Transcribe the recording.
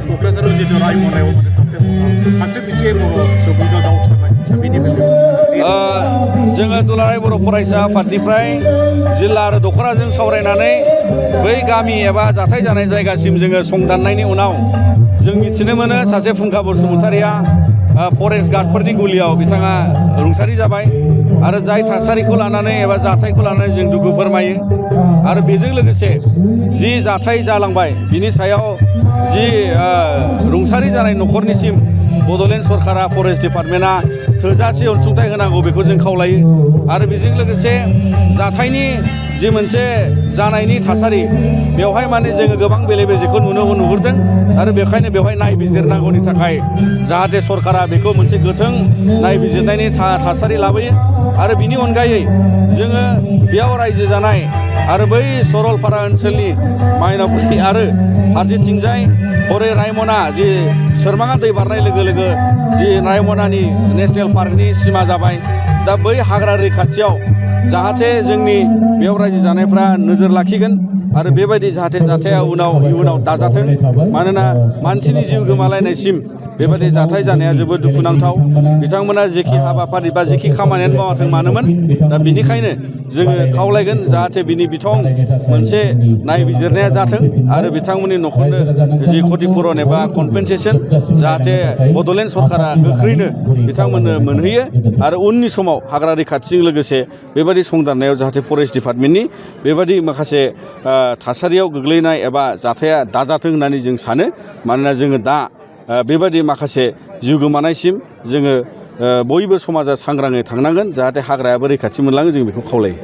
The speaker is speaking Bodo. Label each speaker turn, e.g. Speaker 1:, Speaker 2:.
Speaker 1: क'क्राझाराव जितु रायमनायाव माने सासे बिसि बर' सुबुंखौ गावथारनाय बिनि बेलायाव
Speaker 2: जोङो दुलाराय बर' फरायसा आफादनिफ्राय जिल्ला आरो दख'राजों सावरायनानै बै गामि एबा जाथाय जानाय जायगासिम जोङो संदाननायनि उनाव जों मिथिनो मोनो सासे फुंखा बसुमतारिया फरेस्ट गार्डफोरनि गुलियाव बिथाङा रुंसारि जाबाय आरो जाय थासारिखौ लानानै एबा जाथायखौ लानानै जों दुखु फोरमायो आरो बेजों लोगोसे जि जाथाय जालांबाय बिनि सायाव जि रुंसारि जानाय न'खरनिसिम बड'लेण्ड सरकारा फरेस्ट डिपार्टमेन्टआ थोजासे अनसुंथाइ होनांगौ बेखौ जों खावलायो आरो बेजों लोगोसे जाथायनि जि मोनसे जानायनि थासारि बेवहाय माने जोङो गोबां बेले बेजेखौ नुहुरदों आरो बेखायनो बेवहाय नायबिजिरनांगौनि थाखाय जाहाथे सरकारा बेखौ मोनसे गोथों नायबिजिरनायनि थासारि लाबोयो आरो बिनि अनगायै जोङो बेयाव रायजो जानाय आरो बै सरलपारा ओनसोलनि मायनावपुरि आरो फारसेथिंजाय हरै रायमना जि सोरमाङा दै बारनाय लोगो लोगो जि रायमनानि नेसनेल पार्कनि सिमा जाबाय दा बै हाग्रा रैखाथियाव जाहाथे जोंनि बेयाव रायजो जानायफ्रा नोजोर लाखिगोन आरो बेबायदि जाहाथे जाथाया इयुनाव दाजाथों मानोना मानसिनि जिउ गोमालायनायसिम बेबायदि जाथाय जानाया जोबोद दुखुनांथाव बिथांमोना जेखि हाबाफारि बा जेखि खामानियानो मावाथों मानोमोन दा बिनिखायनो जोङो खावलायगोन जाहाथे बिनि बिथं मोनसे नायबिजिरनाया जाथों आरो बिथांमोननि न'खरनो जि क्षतिपुरन एबा कम्पेनसेसन जाहाथे बड'लेण्ड सरकारा गोख्रैनो बिथांमोननो मोनहैयो आरो उननि समाव हाग्रा रैखाथिजों लोगोसे बेबायदि संदाननायाव जाहाथे फरेस्ट डिपार्टमेन्टनि बेबायदि माखासे थासारियाव गोग्लैनाय एबा जाथाया दाजाथों होननानै जों सानो मानोना जोङो दा बेबायदि माखासे जिउ गोमानायसिम जोङो बयबो समाजा सांग्राङै थांनांगोन जाहाथे हाग्रायाबो रैखाथि मोनलाङो जों बेखौ खावलायो।